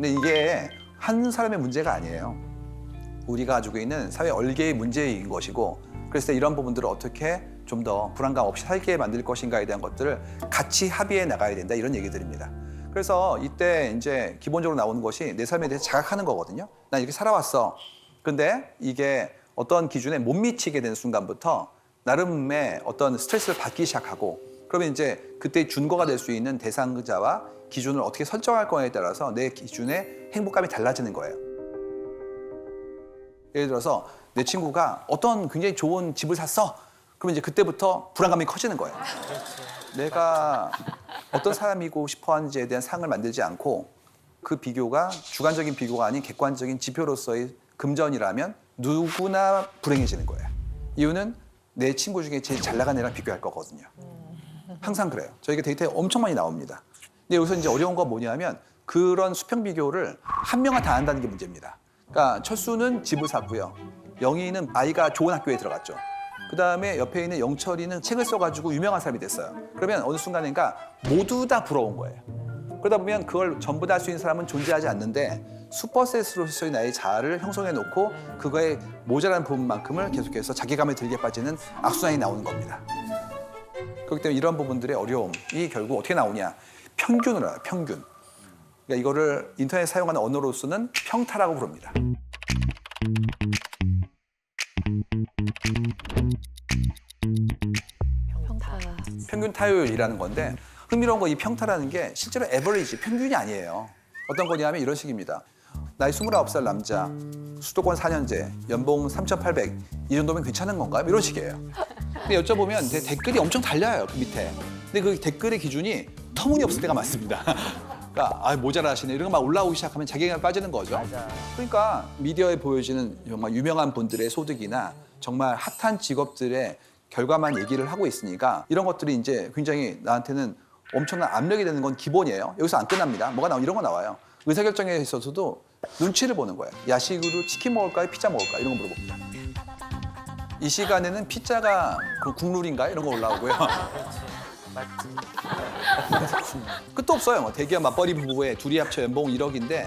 근데 이게 한 사람의 문제가 아니에요. 우리가 가지고 있는 사회 얼개의 문제인 것이고, 그래서 이런 부분들을 어떻게 좀 더 불안감 없이 살게 만들 것인가에 대한 것들을 같이 합의해 나가야 된다, 이런 얘기들입니다. 그래서 이때 이제 기본적으로 나오는 것이 내 삶에 대해서 자각하는 거거든요. 난 이렇게 살아왔어. 근데 이게 어떤 기준에 못 미치게 되는 순간부터 나름의 어떤 스트레스를 받기 시작하고, 그러면 이제 그때 준거가 될 수 있는 대상자와 기준을 어떻게 설정할 거냐에 따라서 내 기준의 행복감이 달라지는 거예요. 예를 들어서 내 친구가 어떤 굉장히 좋은 집을 샀어. 그러면 이제 그때부터 불안감이 커지는 거예요. 내가 어떤 사람이고 싶어 하는지에 대한 상을 만들지 않고 그 비교가 주관적인 비교가 아닌 객관적인 지표로서의 금전이라면 누구나 불행해지는 거예요. 이유는 내 친구 중에 제일 잘 나간 애랑 비교할 거거든요. 항상 그래요. 저희가 데이터에 엄청 많이 나옵니다. 근데 여기서 이제 어려운 건 뭐냐면 그런 수평 비교를 한 명만 다 한다는 게 문제입니다. 그러니까 철수는 집을 샀고요. 영희는 아이가 좋은 학교에 들어갔죠. 그다음에 옆에 있는 영철이는 책을 써가지고 유명한 사람이 됐어요. 그러면 어느 순간인가 모두 다 부러운 거예요. 그러다 보면 그걸 전부 다 할 수 있는 사람은 존재하지 않는데 슈퍼셋으로서의 나의 자아를 형성해 놓고 그거에 모자란 부분만큼을 계속해서 자괴감에 들게 빠지는 악순환이 나오는 겁니다. 그렇기 때문에 이런 부분들의 어려움이 결국 어떻게 나오냐. 평균으로 나와요, 평균. 그러니까 이거를 인터넷 사용하는 언어로서는 평타라고 부릅니다. 평균 타율이라는 건데 흥미로운 건 이 평타라는 게 실제로 에버리지, 평균이 아니에요. 어떤 거냐면 이런 식입니다. 나이 29살 남자, 수도권 4년제, 연봉 3,800, 이 정도면 괜찮은 건가요? 이런 식이에요. 근데 여쭤보면 댓글이 엄청 달려요, 그 밑에. 근데 그 댓글의 기준이 터무니없을 때가 많습니다. 그러니까 모자라시네 이런 거 막 올라오기 시작하면 자괴감에 빠지는 거죠. 맞아. 그러니까 미디어에 보여지는 정말 유명한 분들의 소득이나 정말 핫한 직업들의 결과만 얘기를 하고 있으니까 이런 것들이 이제 굉장히 나한테는 엄청난 압력이 되는 건 기본이에요. 여기서 안 끝납니다. 뭐가 나오면 이런 거 나와요. 의사결정에 있어서도 눈치를 보는 거예요. 야식으로 치킨 먹을까요? 피자 먹을까요? 이런 거 물어봅니다. 이 시간에는 피자가 그 국룰인가요? 이런 거 올라오고요. 끝도 없어요. 뭐 대기업 맞벌이 부부의 둘이 합쳐 연봉 1억인데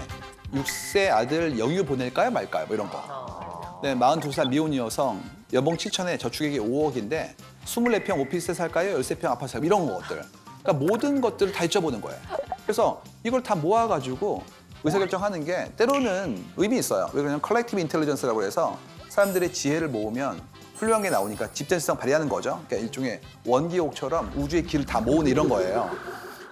6세 아들 영유 보낼까요? 말까요? 뭐 이런 거. 네, 42살 미혼 여성 연봉 7천에 저축액이 5억인데 24평 오피스텔 살까요? 13평 아파트 살까요? 이런 것들. 그러니까 모든 것들을 다 여쭤보는 거예요. 그래서 이걸 다 모아가지고 의사결정하는 게 때로는 의미 있어요. 왜 그러냐면 컬렉티브 인텔리전스라고 해서 사람들의 지혜를 모으면 훌륭한 게 나오니까 집단성을 발휘하는 거죠. 그러니까 일종의 원기옥처럼 우주의 길을 다 모으는 이런 거예요.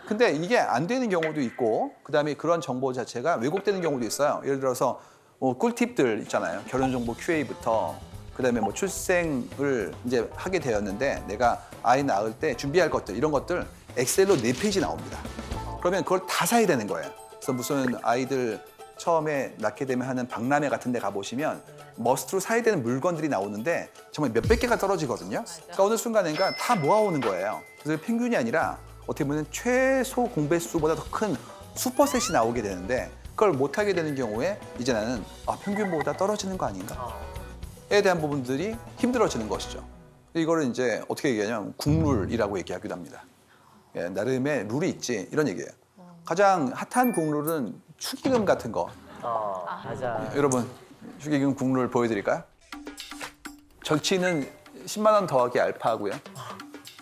근데 이게 안 되는 경우도 있고 그다음에 그런 정보 자체가 왜곡되는 경우도 있어요. 예를 들어서 꿀팁들 있잖아요. 결혼정보 QA부터 그다음에 뭐 출생을 이제 하게 되었는데 내가 아이 낳을 때 준비할 것들 이런 것들 엑셀로 4페이지 나옵니다. 그러면 그걸 다 사야 되는 거예요. 그래서 무슨 아이들 처음에 낳게 되면 하는 박람회 같은 데 가보시면 머스트로 사야 되는 물건들이 나오는데 정말 몇백 개가 떨어지거든요. 그러니까 어느 순간인가 다 모아오는 거예요. 그래서 평균이 아니라 어떻게 보면 최소 공배수보다 더 큰 슈퍼셋이 나오게 되는데 그걸 못하게 되는 경우에 이제 나는 평균보다 떨어지는 거 아닌가에 대한 부분들이 힘들어지는 것이죠. 이거를 이제 어떻게 얘기하냐면 국룰이라고 얘기하기도 합니다. 예, 나름의 룰이 있지 이런 얘기예요. 가장 핫한 국룰은 축의금 같은 거. 맞아. 여러분 축의금 국룰 보여드릴까요? 절치는 10만 원 더하기 알파하고요.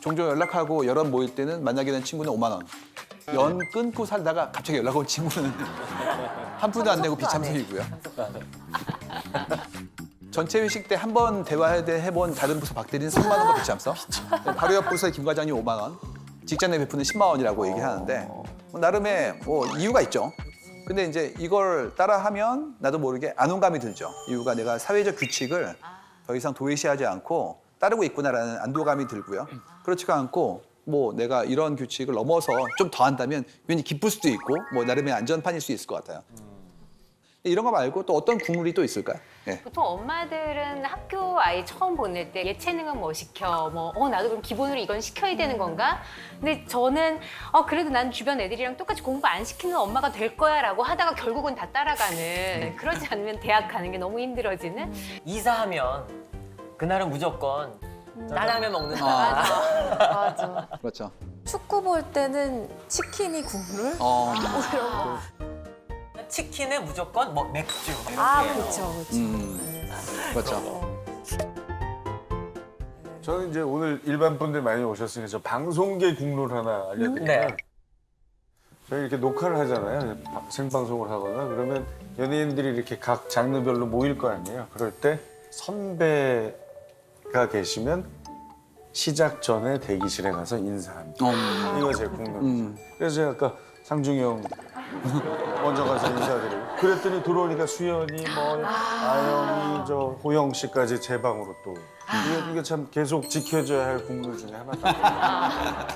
종종 연락하고 여럿 모일 때는 만나게 된 친구는 5만 원. 연 끊고 살다가 갑자기 연락 온 친구는 한 푼도 안 내고 비참석이고요. 전체 회식 때 한 번 대화해본 다른 부서 박대리는 3만 원과 비참석. 바로 옆 부서의 김 과장이 5만 원. 직장 내 베푸는 10만 원이라고 얘기하는데 나름의 이유가 있죠. 근데 이제 이걸 따라하면 나도 모르게 안온감이 들죠. 이유가 내가 사회적 규칙을 더 이상 도외시하지 않고 따르고 있구나라는 안도감이 들고요. 그렇지가 않고 뭐 내가 이런 규칙을 넘어서 좀 더 한다면 왠지 기쁠 수도 있고 뭐 나름의 안전판일 수 있을 것 같아요. 이런 거 말고 또 어떤 국룰이 또 있을까요? 예. 보통 엄마들은 학교 아이 처음 보낼 때 예체능은 뭐 시켜, 나도 그럼 기본으로 이건 시켜야 되는 건가? 근데 저는 그래도 난 주변 애들이랑 똑같이 공부 안 시키는 엄마가 될 거야라고 하다가 결국은 다 따라가는. 그러지 않으면 대학 가는 게 너무 힘들어지는. 이사하면 그날은 무조건 짜장면 먹는다. 맞아. 그렇죠. 축구 볼 때는 치킨이 국룰? 어, 뭐 이런 거. 치킨에 무조건 뭐 맥주. 아, 이렇게. 그렇죠. 그렇죠. 저는 이제 오늘 일반 분들 많이 오셨으니까 저 방송계 국룰 하나 알려드릴게요. 네. 저희 이렇게 녹화를 하잖아요. 생방송을 하거나 그러면 연예인들이 이렇게 각 장르별로 모일 거 아니에요. 그럴 때 선배가 계시면 시작 전에 대기실에 가서 인사합니다. 이거 제 국룰이죠. 그래서 제가 아까 상중이 형 먼저 가서 인사드리고 그랬더니 들어오니까 수연이 뭐 아영이 저 호영 씨까지 제 방으로 또 이게 참 계속 지켜줘야 할 국룰 중에 하나다.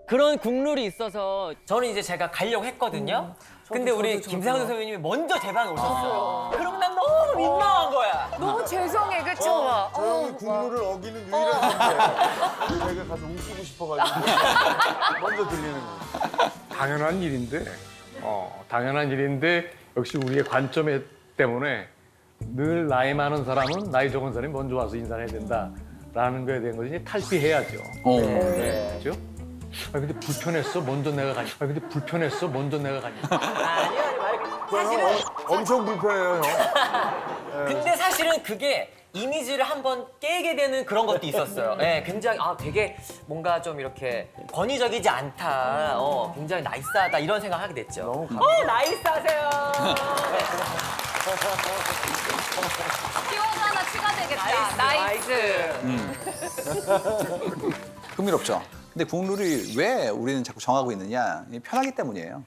그런 국룰이 있어서 저는 이제 제가 가려고 했거든요. 근데 우리 김상수 선배님이 먼저 제 방에 오셨어요. 그럼 난 너무 민망한 거야. 너무 죄송해, 그쵸? 저 형이 국룰을 어기는 유일한 선배. 제가 가서 웃기고 싶어가지고 먼저 들리는 거예요. 당연한 일인데 역시 우리의 관점 때문에 늘 나이 많은 사람은 나이 적은 사람이 먼저 와서 인사를 해야 된다라는 거에 대한 것을 이제 탈피해야죠. 네. 그렇죠? 아 근데 불편했어. 먼저 내가 가니. 아니요, 사실은 엄청 불편해요, 형. 근데 사실은 그게 이미지를 한번 깨게 되는 그런 것도 있었어요. 네, 굉장히 되게 뭔가 좀 이렇게 권위적이지 않다. 굉장히 나이스하다 이런 생각을 하게 됐죠. 너무 나이스하세요. 키워드 하나 추가되겠다. 나이스. 흥미롭죠. 근데 국룰이 왜 우리는 자꾸 정하고 있느냐? 이게 편하기 때문이에요.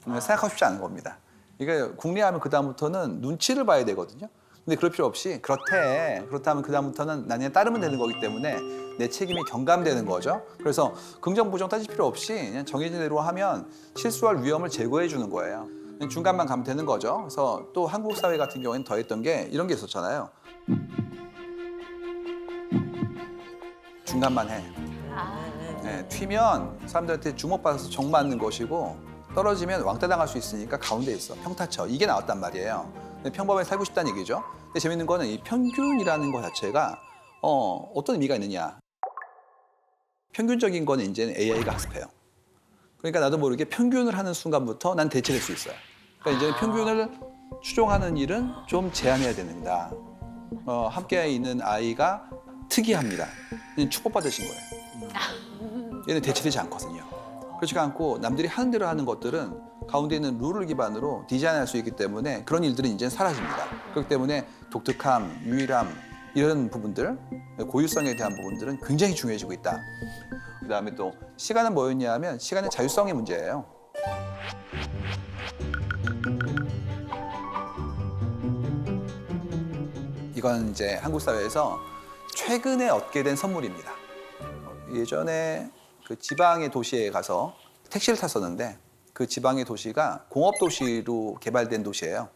생각하고 싶지 않은 겁니다. 이게 국리하면 그다음부터는 눈치를 봐야 되거든요. 근데 그럴 필요 없이 그렇다면 그다음부터는 난 그냥 따르면 되는 거기 때문에 내 책임이 경감되는 거죠. 그래서 긍정 부정 따질 필요 없이 그냥 정해진 대로 하면 실수할 위험을 제거해 주는 거예요. 그냥 중간만 가면 되는 거죠. 그래서 또 한국 사회 같은 경우에는 더했던 게 이런 게 있었잖아요. 중간만 해. 네, 튀면 사람들한테 주목받아서 정 맞는 것이고 떨어지면 왕따 당할 수 있으니까 가운데 있어. 평타쳐. 이게 나왔단 말이에요. 근데 평범하게 살고 싶다는 얘기죠. 근데 재밌는 거는 이 평균이라는 것 자체가 어떤 의미가 있느냐. 평균적인 거는 이제는 AI가 학습해요. 그러니까 나도 모르게 평균을 하는 순간부터 난 대체될 수 있어요. 그러니까 이제는 평균을 추종하는 일은 좀 제한해야 된다. 함께 있는 아이가 특이합니다. 얘는 축복받으신 거예요. 얘는 대체되지 않거든요. 그렇지가 않고 남들이 하는 대로 하는 것들은 가운데 있는 룰을 기반으로 디자인할 수 있기 때문에 그런 일들은 이제 사라집니다. 그렇기 때문에 독특함, 유일함 이런 부분들, 고유성에 대한 부분들은 굉장히 중요해지고 있다. 그다음에 또 시간은 뭐였냐 하면 시간의 자율성의 문제예요. 이건 이제 한국 사회에서 최근에 얻게 된 선물입니다. 예전에 그 지방의 도시에 가서 택시를 탔었는데 그 지방의 도시가 공업 도시로 개발된 도시예요.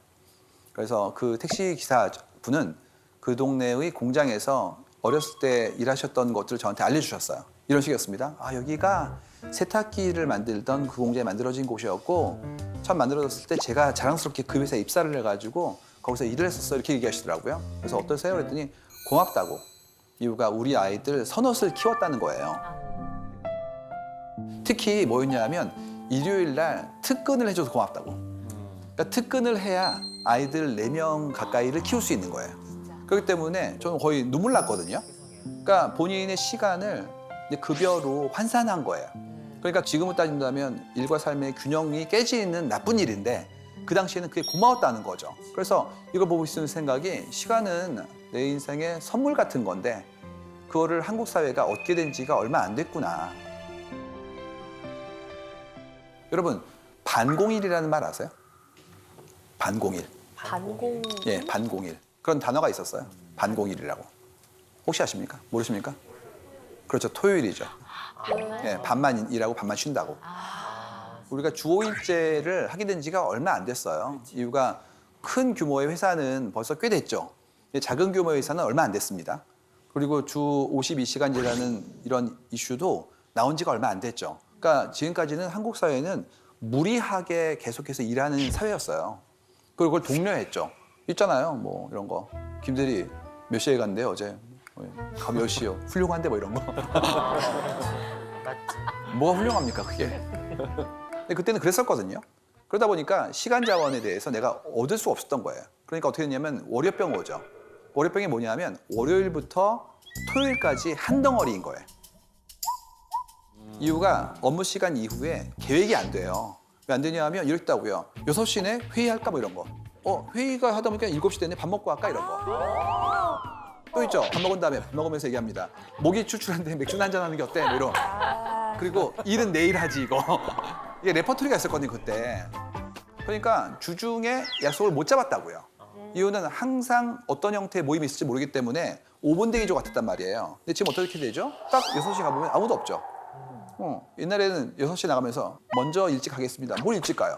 그래서 그 택시 기사분은 그 동네의 공장에서 어렸을 때 일하셨던 것들을 저한테 알려주셨어요. 이런 식이었습니다. 아, 여기가 세탁기를 만들던 그 공장이 만들어진 곳이었고 처음 만들어졌을 때 제가 자랑스럽게 그 회사에 입사를 해가지고 거기서 일을 했었어요. 이렇게 얘기하시더라고요. 그래서 어떠세요? 그랬더니 고맙다고. 이유가 우리 아이들 서넛을 키웠다는 거예요. 특히 뭐였냐 하면 일요일 날 특근을 해줘서 고맙다고. 그러니까 특근을 해야 아이들 4명 가까이를 키울 수 있는 거예요. 그렇기 때문에 저는 거의 눈물 났거든요. 그러니까 본인의 시간을 이제 급여로 환산한 거예요. 그러니까 지금을 따진다면 일과 삶의 균형이 깨지는 나쁜 일인데 그 당시에는 그게 고마웠다는 거죠. 그래서 이걸 보고 있는 생각이 시간은 내 인생의 선물 같은 건데 그거를 한국 사회가 얻게 된 지가 얼마 안 됐구나. 여러분, 반공일이라는 말 아세요? 반공일. 반공. 예, 반공일. 그런 단어가 있었어요. 반공일이라고. 혹시 아십니까? 모르십니까? 그렇죠. 토요일이죠. 예, 반만 일하고 반만 쉰다고. 우리가 주 5일제를 하게 된 지가 얼마 안 됐어요. 이유가 큰 규모의 회사는 벌써 꽤 됐죠. 작은 규모의 회사는 얼마 안 됐습니다. 그리고 주 52시간제라는 이런 이슈도 나온 지가 얼마 안 됐죠. 그러니까 지금까지는 한국 사회는 무리하게 계속해서 일하는 사회였어요. 그리고 그걸 독려했죠. 있잖아요. 뭐 이런 거. 김대리 몇 시에 갔는데요, 어제? 몇 시요? 훌륭한데 뭐 이런 거. 뭐가 훌륭합니까, 그게? 근데 그때는 그랬었거든요. 그러다 보니까 시간 자원에 대해서 내가 얻을 수 없었던 거예요. 그러니까 어떻게 됐냐면 월요병 오죠. 월요병이 뭐냐면 월요일부터 토요일까지 한 덩어리인 거예요. 이유가 업무 시간 이후에 계획이 안 돼요. 왜 안 되냐 하면 이랬다고요. 6시 내 회의할까 뭐 이런 거. 회의가 하다 보니까 7시 됐네. 밥 먹고 할까 이런 거. 또 있죠. 밥 먹은 다음에 밥 먹으면서 얘기합니다. 목이 출출한데 맥주나 한잔 하는 게 어때? 뭐 이런. 그리고 일은 내일 하지 이거. 이게 레퍼토리가 있었거든요 그때. 그러니까 주중에 약속을 못 잡았다고요. 이유는 항상 어떤 형태의 모임이 있을지 모르기 때문에 5분 대기조 같았단 말이에요. 근데 지금 어떻게 되죠? 딱 6시 가보면 아무도 없죠. 옛날에는 6시에 나가면서 먼저 일찍 가겠습니다. 뭘 일찍 가요?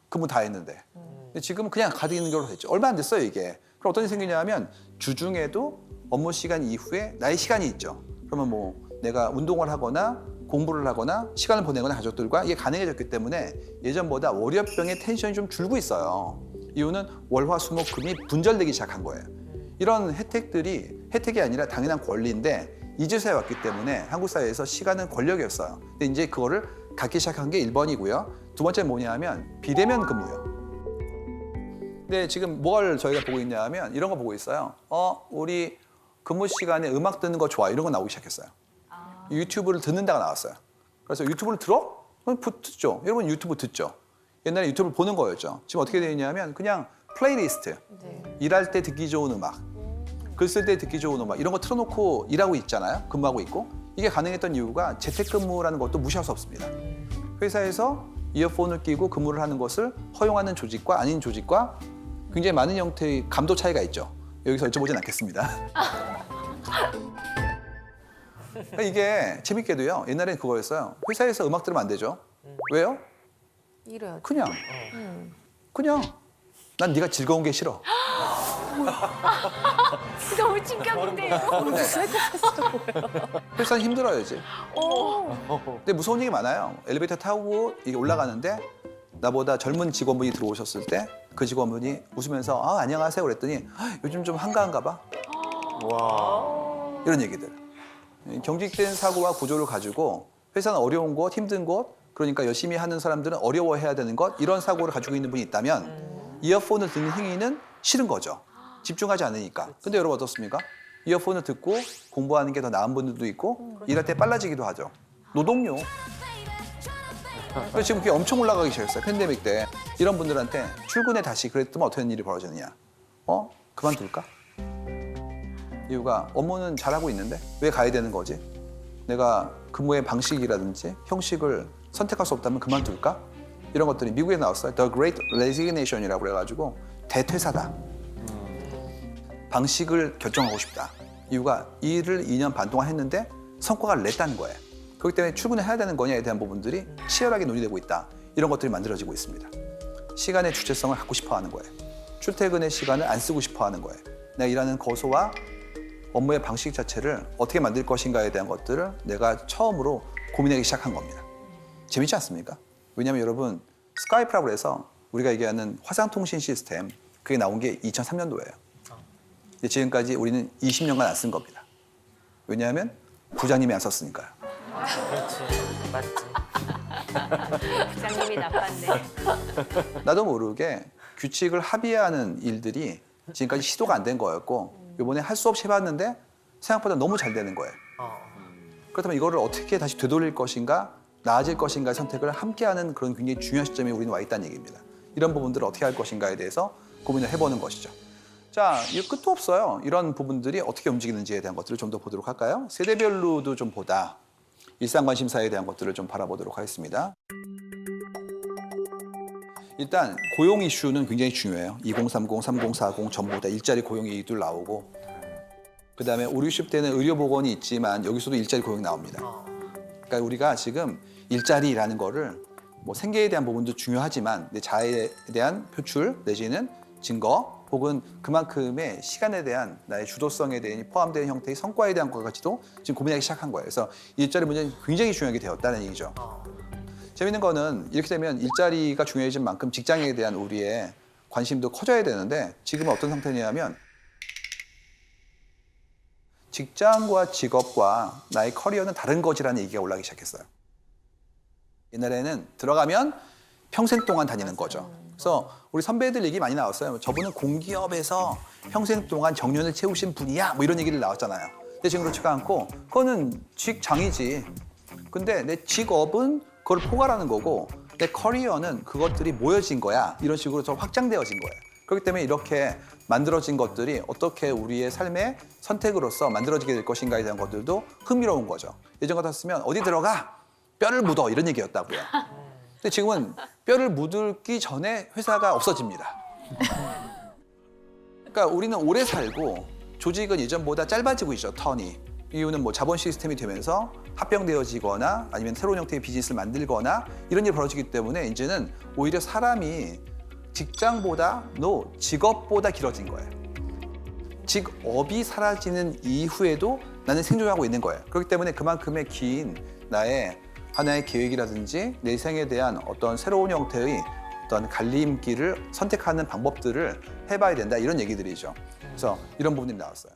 근무 다 했는데. 근데 지금은 그냥 가는 걸로 됐죠. 얼마 안 됐어요 이게. 그럼 어떤 일이 생기냐 하면 주중에도 업무 시간 이후에 나의 시간이 있죠. 그러면 뭐 내가 운동을 하거나 공부를 하거나 시간을 보내거나 가족들과 이게 가능해졌기 때문에 예전보다 월요병의 텐션이 좀 줄고 있어요. 이유는 월화수목금이 분절되기 시작한 거예요. 이런 혜택이 아니라 당연한 권리인데 이제서야 왔기 때문에 한국 사회에서 시간은 권력이었어요. 근데 이제 그거를 갖기 시작한 게 1번이고요. 두 번째는 뭐냐 하면 비대면 근무요. 근데 지금 뭘 저희가 보고 있냐 하면 이런 거 보고 있어요. 우리 근무 시간에 음악 듣는 거 좋아. 이런 거 나오기 시작했어요. 유튜브를 듣는다가 나왔어요. 그래서 유튜브를 들어? 그럼 듣죠. 여러분 유튜브 듣죠. 옛날에 유튜브를 보는 거였죠. 지금 어떻게 되어 있냐면 그냥 플레이리스트. 일할 때 듣기 좋은 음악. 글 쓸 때 듣기 좋은 음악. 이런 거 틀어놓고 일하고 있잖아요. 근무하고 있고. 이게 가능했던 이유가 재택근무라는 것도 무시할 수 없습니다. 회사에서 이어폰을 끼고 근무를 하는 것을 허용하는 조직과 아닌 조직과 굉장히 많은 형태의 감도 차이가 있죠. 여기서 여쭤보진 않겠습니다. 이게 재밌게도요. 옛날엔 그거였어요. 회사에서 음악 들으면 안 되죠. 왜요? 이래야지. 그냥. 난 네가 즐거운 게 싫어. 너무 충격인데요. 회사는 힘들어요, 이제. 근데 무서운 얘기 많아요. 엘리베이터 타고 이게 올라가는데 나보다 젊은 직원분이 들어오셨을 때 그 직원분이 웃으면서 안녕하세요 그랬더니 요즘 좀 한가한가 봐. 이런 얘기들. 경직된 사고와 구조를 가지고 회사는 어려운 곳, 힘든 곳, 그러니까 열심히 하는 사람들은 어려워해야 되는 것, 이런 사고를 가지고 있는 분이 있다면 이어폰을 듣는 행위는 싫은 거죠. 집중하지 않으니까. 근데 여러분 어떻습니까? 이어폰을 듣고 공부하는 게 더 나은 분들도 있고 일할 때 빨라지기도 하죠. 노동요. 그래서 지금 그게 엄청 올라가기 시작했어요. 팬데믹 때. 이런 분들한테 출근에 다시 그랬더니 어떤 일이 벌어지느냐. 그만둘까? 이유가 업무는 잘하고 있는데 왜 가야 되는 거지? 내가 근무의 방식이라든지 형식을 선택할 수 없다면 그만둘까? 이런 것들이 미국에 나왔어요. The Great Resignation이라고 그래가지고 대퇴사다. 방식을 결정하고 싶다. 이유가 일을 2년 반 동안 했는데 성과를 냈다는 거예요. 그렇기 때문에 출근을 해야 되는 거냐에 대한 부분들이 치열하게 논의되고 있다. 이런 것들이 만들어지고 있습니다. 시간의 주체성을 갖고 싶어 하는 거예요. 출퇴근의 시간을 안 쓰고 싶어 하는 거예요. 내가 일하는 거소와 업무의 방식 자체를 어떻게 만들 것인가에 대한 것들을 내가 처음으로 고민하기 시작한 겁니다. 재밌지 않습니까? 왜냐하면 여러분 스카이프라고 해서 우리가 얘기하는 화상통신 시스템 그게 나온 게 2003년도예요. 지금까지 우리는 20년간 안 쓴 겁니다. 왜냐하면 부장님이 안 썼으니까요. 그렇지. 맞지. 부장님이 나빴네. 나도 모르게 규칙을 합의하는 일들이 지금까지 시도가 안 된 거였고 이번에 할 수 없이 해봤는데 생각보다 너무 잘 되는 거예요. 그렇다면 이거를 어떻게 다시 되돌릴 것인가 나아질 것인가의 선택을 함께하는 그런 굉장히 중요한 시점에 우리는 와 있다는 얘기입니다. 이런 부분들을 어떻게 할 것인가에 대해서 고민을 해보는 것이죠. 자, 이 끝도 없어요. 이런 부분들이 어떻게 움직이는지에 대한 것들을 좀 더 보도록 할까요? 세대별로도 좀 보다 일상관심사에 대한 것들을 좀 바라보도록 하겠습니다. 일단 고용 이슈는 굉장히 중요해요. 2030, 3040 전부 다 일자리 고용 얘기들 나오고 그다음에 5, 60대는 의료보건이 있지만 여기서도 일자리 고용이 나옵니다. 그러니까 우리가 지금 일자리라는 거를 뭐 생계에 대한 부분도 중요하지만 내 자아에 대한 표출 내지는 증거 혹은 그만큼의 시간에 대한 나의 주도성에 대한 포함된 형태의 성과에 대한 것까지도 지금 고민하기 시작한 거예요. 그래서 일자리 문제는 굉장히 중요하게 되었다는 얘기죠. 재밌는 거는 이렇게 되면 일자리가 중요해진 만큼 직장에 대한 우리의 관심도 커져야 되는데 지금은 어떤 상태냐면 직장과 직업과 나의 커리어는 다른 것이라는 얘기가 올라가기 시작했어요. 옛날에는 들어가면 평생 동안 다니는 거죠. 그래서 우리 선배들 얘기 많이 나왔어요. 저분은 공기업에서 평생 동안 정년을 채우신 분이야. 뭐 이런 얘기를 나왔잖아요. 근데 지금 그렇지가 않고 그거는 직장이지. 근데 내 직업은 그걸 포괄하는 거고 내 커리어는 그것들이 모여진 거야. 이런 식으로 좀 확장되어진 거예요. 그렇기 때문에 이렇게 만들어진 것들이 어떻게 우리의 삶의 선택으로서 만들어지게 될 것인가에 대한 것들도 흥미로운 거죠. 예전 같았으면 어디 들어가? 뼈를 묻어 이런 얘기였다고요. 근데 지금은 뼈를 묻기 전에 회사가 없어집니다. 그러니까 우리는 오래 살고 조직은 예전보다 짧아지고 있죠, 턴이. 이유는 뭐 자본 시스템이 되면서 합병되어지거나 아니면 새로운 형태의 비즈니스를 만들거나 이런 일이 벌어지기 때문에 이제는 오히려 사람이 직장보다, 직업보다 길어진 거예요. 직업이 사라지는 이후에도 나는 생존하고 있는 거예요. 그렇기 때문에 그만큼의 긴 나의 하나의 계획이라든지 내 생에 대한 어떤 새로운 형태의 어떤 갈림길을 선택하는 방법들을 해봐야 된다 이런 얘기들이죠. 그래서 이런 부분이 나왔어요.